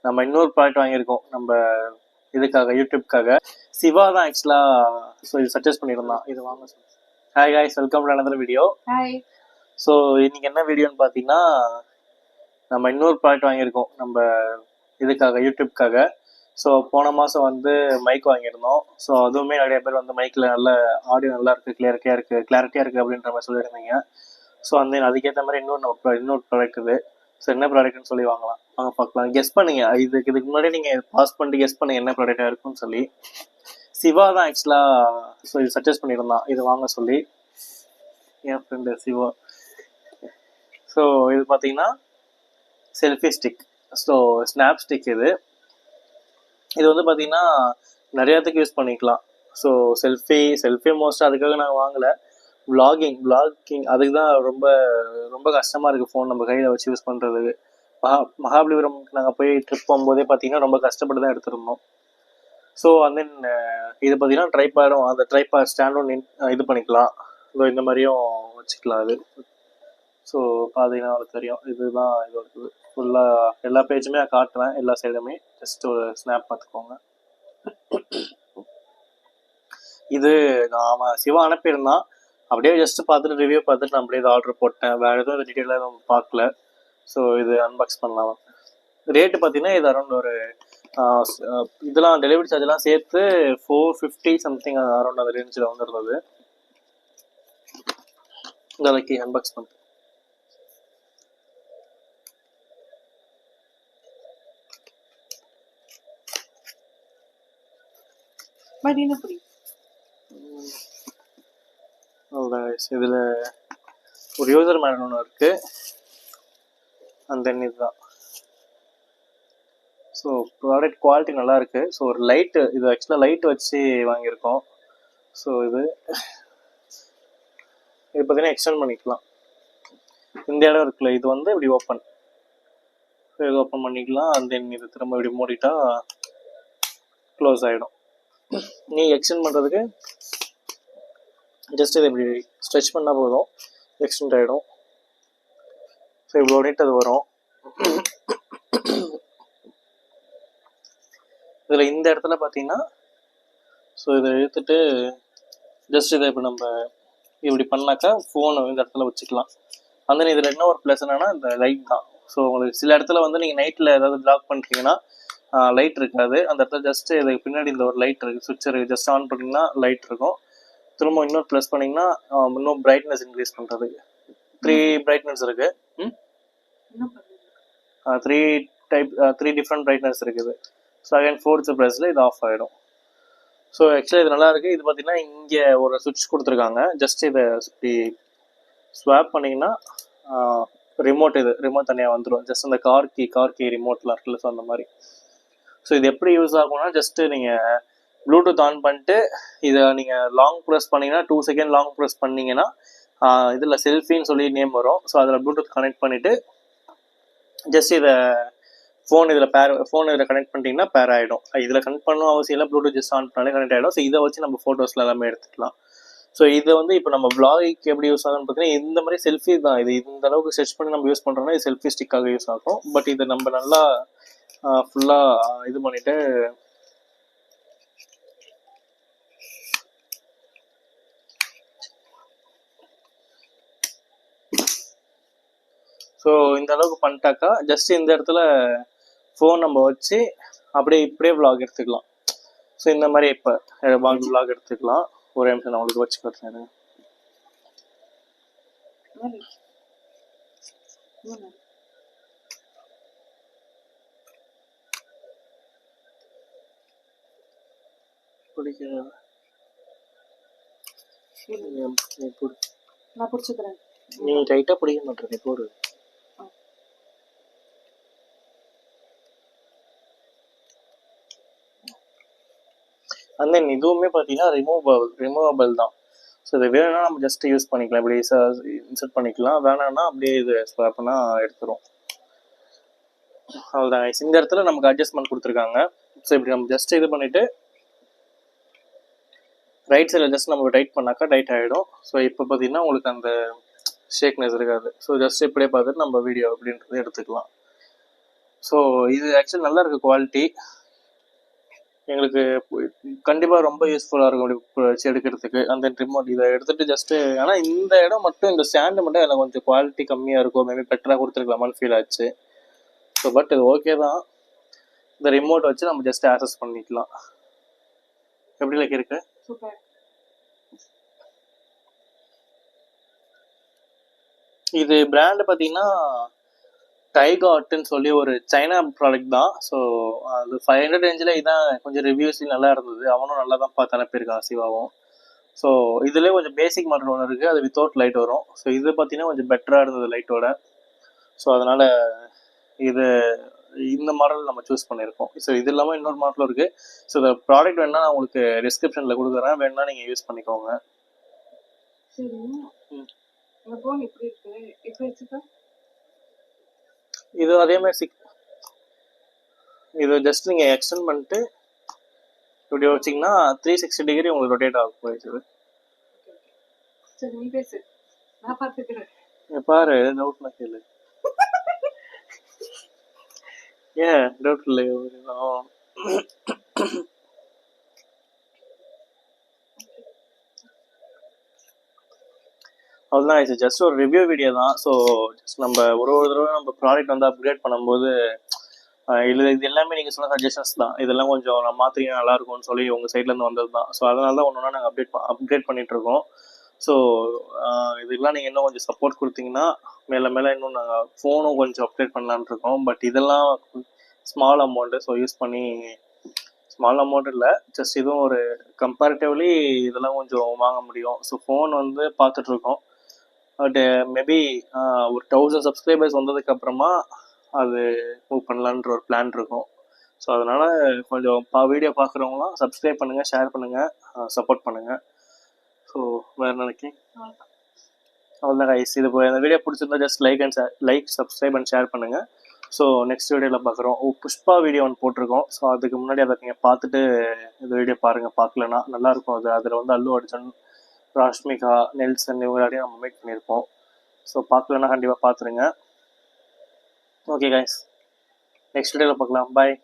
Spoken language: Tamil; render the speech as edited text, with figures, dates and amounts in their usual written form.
நம்ம இன்னொரு ப்ராடக்ட் வாங்கியிருக்கோம் நம்ம இதுக்காக யூடியூப்காக. சிவா தான் ஆக்சுவலாக ஸோ இது சஜஸ்ட் பண்ணியிருந்தான் இது வாங்க. Hi guys, welcome to another video. Hi. So இன்னைக்கு என்ன வீடியோன்னு பார்த்தீங்கன்னா, நம்ம இன்னொரு ப்ராடக்ட் வாங்கியிருக்கோம் நம்ம இதுக்காக யூடியூப்காக. ஸோ போன மாதம் வந்து மைக் வாங்கியிருந்தோம். ஸோ அதுவுமே நிறைய பேர் வந்து மைக்கில் நல்ல ஆடியோ நல்லா இருக்குது, கிளியரிட்டியாக இருக்குது அப்படின்ற மாதிரி சொல்லியிருந்தீங்க. ஸோ அந்த அதுக்கேற்ற மாதிரி இன்னொரு ப்ராடக்ட் இது. ஸோ என்ன ப்ராடக்ட்னு சொல்லி வாங்க பார்க்கலாம். கெஸ் பண்ணுங்க, இதுக்கு முன்னாடி நீங்கள் பாஸ் பண்ணிட்டு கெஸ் பண்ணுங்க என்ன ப்ராடக்டாக இருக்குன்னு சொல்லி. சிவா தான் ஆக்சுவலாக ஸோ இது சஜஸ்ட் பண்ணியிருந்தான் இது வாங்க சொல்லி, என் ஃப்ரெண்டு சிவா. ஸோ இது பார்த்தீங்கன்னா selfie stick, so snap stick. இது வந்து பார்த்தீங்கன்னா நிறையாத்துக்கு யூஸ் பண்ணிக்கலாம். ஸோ செல்ஃபி மோஸ்ட்டாக அதுக்காக நாங்கள் வாங்கலை. vlogging அதுக்கு தான் ரொம்ப ரொம்ப கஷ்டமாக இருக்குது ஃபோன் நம்ம கையில் வச்சு யூஸ் பண்ணுறதுக்கு. மகாபலிபுரம்க்கு நாங்கள் போய் ட்ரிப் போகும்போதே பார்த்தீங்கன்னா ரொம்ப கஷ்டப்பட்டு தான் எடுத்துருந்தோம். ஸோ அண்ட் தென் இது பார்த்தீங்கன்னா ட்ரைபாடும், அந்த ட்ரைபாட் ஸ்டாண்டும் இது பண்ணிக்கலாம். ஸோ இந்த மாதிரியும் வச்சுக்கலாம் அது. ஸோ பார்த்தீங்கன்னா அது தெரியும், இதுதான் இது இருக்குது. ஃபுல்லாக எல்லா பேஜுமே நான் காட்டுறேன், எல்லா சைடுமே ஜஸ்ட் ஒரு ஸ்னாப் பார்த்துக்கோங்க. இது நான் சிவா அனுப்பியிருந்தான், அப்படியே ஜஸ்ட் பார்த்துட்டு ரிவ்யூ பார்த்துட்டு நான் அப்படியே ஆர்டர் போட்டேன். வேறு எதுவும் டீட்டெயிலாக எதுவும் பார்க்கல. ஸோ இது அன்பாக்ஸ் பண்ணலாம். ரேட்டு பார்த்தீங்கன்னா இது அரௌண்ட் ஒரு இதெல்லாம் டெலிவரி சார்ஜெலாம் சேர்த்து 450 சம்திங் அரௌண்ட் அந்த ரேஞ்சில் வந்துருந்தது. நாளைக்கு அன்பாக்ஸ் பண்ணுறேன். இதில் ஒரு யூசர் மேனுவல் ஒன்று இருக்குது, அந்த இதுதான். ஸோ ப்ராடக்ட் குவாலிட்டி நல்லா இருக்குது. ஸோ ஒரு லைட்டு, இது ஆக்சுவலாக லைட் வச்சு வாங்கியிருக்கோம். ஸோ இது பார்த்தீங்கன்னா எக்ஸ்டெண்ட் பண்ணிக்கலாம். இந்த இடம் இருக்குல்ல, இது வந்து இப்படி ஓப்பன் பண்ணிக்கலாம். அந்த இது திரும்ப இப்படி மூடிட்டா க்ளோஸ் ஆகிடும். நீ எக்ஸ்டெண்ட் பண்ணுறதுக்கு ஜஸ்ட் இதை இப்படி ஸ்ட்ரெச் பண்ணால் போதும், எக்ஸ்டெண்ட் ஆகிடும். ஸோ இவ்வளோ நீட் அது வரும். இதில் இந்த இடத்துல பார்த்தீங்கன்னா ஸோ இதை இழுத்துட்டு ஜஸ்ட் இதை இப்போ நம்ம இப்படி பண்ணாக்கா ஃபோனை இந்த இடத்துல வச்சுக்கலாம். அந்த இதில் என்ன ஒரு ப்ளஸ் என்னென்னா இந்த லைட் தான். ஸோ உங்களுக்கு சில இடத்துல வந்து நீங்கள் நைட்டில் ஏதாவது பிளாக் பண்ணுறீங்கன்னா லைட் இருக்காது. அந்த இடத்துல ஜஸ்ட்டு இதுக்கு பின்னாடி இந்த ஒரு லைட் இருக்குது, சுவிட்ச் இருக்குது, ஜஸ்ட் ஆன் பண்ணிங்கன்னா லைட் இருக்கும். திரும்ப இன்னொரு ப்ளஸ் பண்ணிங்கன்னா இன்னும் பிரைட்னஸ் இன்க்ரீஸ் பண்ணுறதுக்கு 3 பிரைட்னஸ் இருக்குது. 3 டிஃப்ரெண்ட் பிரைட்னஸ் இருக்குது. ஸோ அகைன் 4th ப்ளஸில் இது ஆஃப் ஆகிடும். ஸோ ஆக்சுவலாக இது நல்லாயிருக்கு. இது பார்த்தீங்கன்னா இங்கே ஒரு சுவிட்ச் கொடுத்துருக்காங்க. ஜஸ்ட் இதை இப்படி ஸ்வாப் பண்ணிங்கன்னா ரிமோட் தனியாக வந்துடும். ஜஸ்ட் அந்த கார் கீ ரிமோட்லாம் இருக்குல்ல, ஸோ அந்த மாதிரி. ஸோ இது எப்படி யூஸ் ஆகும்னா, ஜஸ்ட்டு நீங்கள் ப்ளூடூத் ஆன் பண்ணிட்டு இதை நீங்கள் லாங் ப்ரெஸ் பண்ணிங்கன்னா 2 செகண்ட் லாங் ப்ரெஸ் பண்ணிங்கன்னா இதில் செல்ஃபின்னு சொல்லி நேம் வரும். ஸோ அதில் ப்ளூடூத் கனெக்ட் பண்ணிவிட்டு ஜஸ்ட் இதை ஃபோன் இதில் கனெக்ட் பண்ணிட்டீங்கன்னா பேர் ஆகிடும். இதில் கனெக்ட் பண்ணணும் அவசியம் இல்லை, ப்ளூடூத் ஜஸ்ட் ஆன் பண்ணாலே கனெக்ட் ஆகிடும். ஸோ இதை வச்சு நம்ம ஃபோட்டோஸில் எல்லாமே எடுத்துக்கலாம். ஸோ இதை வந்து இப்போ நம்ம vlogக்கு எப்படி யூஸ் ஆகும்னு பார்த்தீங்கன்னா, இந்த மாதிரி செல்ஃபி தான். இது இந்த அளவுக்கு செர்ச் பண்ணி நம்ம யூஸ் பண்ணுறோம்னா இது செல்ஃபி ஸ்டிக்காக யூஸ் ஆகும். பட் இதை நம்ம நல்லா ஃபுல்லாக இது பண்ணிவிட்டு ஸோ இந்த அளவுக்கு பண்ணிட்டாக்கா ஜஸ்ட் இந்த இடத்துல ஃபோன் நம்ம வச்சு இப்படியே vlog எடுத்துக்கலாம். ஸோ இந்த மாதிரி இப்போ vlog எடுத்துக்கலாம். ஒரு நிமிஷம் நான் உங்களுக்கு வச்சு காட்டுறேன். நான் பிடிச்சிக்கிறேன், நீ டைட்டாக பிடிக்க மாட்டேன், நீ போடு. அந்த இதுவுமே பார்த்தீங்கன்னா ரிமூவபிள் தான். ஸோ இது வேணும்னா நம்ம ஜஸ்ட் யூஸ் பண்ணிக்கலாம், இப்படி இன்சர்ட் பண்ணிக்கலாம். வேணாம்னா அப்படியே இது ஸ்வாப்னா எடுத்துரும். அவ்வளோதான். இந்த இடத்துல நமக்கு அட்ஜஸ்ட்மெண்ட் கொடுத்துருக்காங்க. ஸோ இப்படி நம்ம ஜஸ்ட் இது பண்ணிவிட்டு ரைட் சைடில் ஜஸ்ட் நம்ம டைட் பண்ணாக்கா டைட் ஆகிடும். ஸோ இப்போ பார்த்தீங்கன்னா உங்களுக்கு அந்த ஷேக்னஸ் இருக்காது. ஸோ ஜஸ்ட் இப்படியே பார்த்துட்டு நம்ம வீடியோ அப்படின்றது எடுத்துக்கலாம். ஸோ இது ஆக்சுவலி நல்லா இருக்குது குவாலிட்டி. எங்களுக்கு கண்டிப்பாக ரொம்ப யூஸ்ஃபுல்லாக இருக்கும் அப்படி வச்சு எடுக்கிறதுக்கு. அந்த ரிமோட் இதை எடுத்துகிட்டு ஜஸ்ட்டு, ஆனால் இந்த இடம் மட்டும் இந்த ஸ்டாண்டு மட்டும் எனக்கு கொஞ்சம் குவாலிட்டி கம்மியாக இருக்கும், மேபி பெட்டராக கொடுத்துருக்கலாமான்னு ஃபீல் ஆச்சு. ஸோ பட் இது ஓகே தான். இந்த ரிமோட் வச்சு நம்ம ஜஸ்ட் ஆக்சஸ் பண்ணிக்கலாம். எப்படி லைக் இருக்கு? சூப்பர். இது பிராண்டு பார்த்தீங்கன்னா டைகாட்னு சொல்லி ஒரு சைனா ப்ராடக்ட் தான். ஸோ அது 500 ரேஞ்சில் இதான் கொஞ்சம் ரிவ்யூஸ் நல்லா இருந்தது. அவனும் நல்லா தான் பார்த்து அனுப்பியிருக்கான் சிவாவும். ஸோ இதுலேயே கொஞ்சம் பேசிக் மாடல் ஒன்று இருக்குது, அது வித்தவுட் லைட் வரும். ஸோ இது பார்த்தீங்கன்னா கொஞ்சம் பெட்டராக இருந்தது லைட்டோட. ஸோ அதனால் இது இந்த மாடல் நம்ம சூஸ் பண்ணியிருக்கோம். ஸோ இது இல்லாமல் இன்னொரு மாடலும் இருக்குது. ஸோ இந்த ப்ராடக்ட் வேணால் நான் உங்களுக்கு டிஸ்கிரிப்ஷனில் கொடுக்குறேன், வேணால் நீங்கள் யூஸ் பண்ணிக்கோங்க. சரி, இந்த ஃபோன் எப்படி இருக்கு? எப்படி வச்சுக்க? இது அதே மாதிரி இது ஜஸ்ட் நீங்கள் எக்ஸ்டெண்ட் பண்ணிட்டு இப்படி வச்சிங்கன்னா 360 டிகிரி உங்களுக்கு ரொட்டேட் ஆகும் போயிடுச்சு. சரி, நீ பேசு, நான் பார்த்துக்கிறேன். பாரு, டவுட்னா கேளு. ஏன் டவுட் இல்லையோ? அவ்வளோதான் ஆயிடுச்சு. ஜஸ்ட் ஒரு ரிவ்யூ வீடியோ தான். ஸோ ஜஸ்ட் நம்ம ஒரு தடவை நம்ம ப்ராடக்ட் வந்து அப்கிரேட் பண்ணும்போது இது எல்லாமே நீங்கள் சொன்ன சஜஷன்ஸ் தான். இதெல்லாம் கொஞ்சம் நான் மாற்றிங்க நல்லா இருக்கும்னு சொல்லி உங்கள் சைட்லேருந்து வந்தது தான். ஸோ அதனால தான் ஒன்று ஒன்றா நாங்கள் அப்கிரேட் பண்ணிகிட்ருக்கோம். ஸோ இதெல்லாம் நீங்கள் இன்னும் கொஞ்சம் சப்போர்ட் கொடுத்தீங்கன்னா மேலே மேலே இன்னும் நாங்கள் ஃபோனும் கொஞ்சம் அப்கிரேட் பண்ணலான்னு இருக்கோம். பட் இதெல்லாம் ஸ்மால் அமௌண்ட்டு, ஸோ யூஸ் பண்ணி ஸ்மால் அமௌண்ட் இல்லை, ஜஸ்ட் இதுவும் ஒரு கம்பேரிட்டிவ்லி இதெல்லாம் கொஞ்சம் வாங்க முடியும். ஸோ ஃபோன் வந்து பார்த்துட்ருக்கோம். பட் மேபி ஒரு 1000 சப்ஸ்கிரைபர்ஸ் வந்ததுக்கப்புறமா அது மூவ் பண்ணலான்ற ஒரு பிளான் இருக்கும். ஸோ அதனால் கொஞ்சம் வீடியோ பார்க்குறவங்களாம் சப்ஸ்கிரைப் பண்ணுங்கள், ஷேர் பண்ணுங்கள், சப்போர்ட் பண்ணுங்கள். ஸோ வேறு நாளைக்கு அவ்வளோதான் கைஸ். இது இந்த வீடியோ பிடிச்சிருந்தா just like subscribe and share பண்ணுங்கள். ஸோ நெக்ஸ்ட் வீடியோவில் பார்க்குறோம். புஷ்பா வீடியோ ஒன்று போட்டிருக்கோம். ஸோ அதுக்கு முன்னாடி அதை நீங்கள் பார்த்துட்டு இந்த வீடியோ பாருங்கள். பார்க்கலன்னா நல்லாயிருக்கும். அதில் வந்து அல்லு அர்ஜுன், ராஷ்மிகா, நெல்சன் இவங்களாடையும் நம்ம மேக் பண்ணியிருப்போம். ஸோ பார்க்கலன்னா கண்டிப்பாக பார்த்துருங்க. ஓகே கைஸ், நெக்ஸ்ட் வீடியோவில் பார்க்கலாம். பாய்.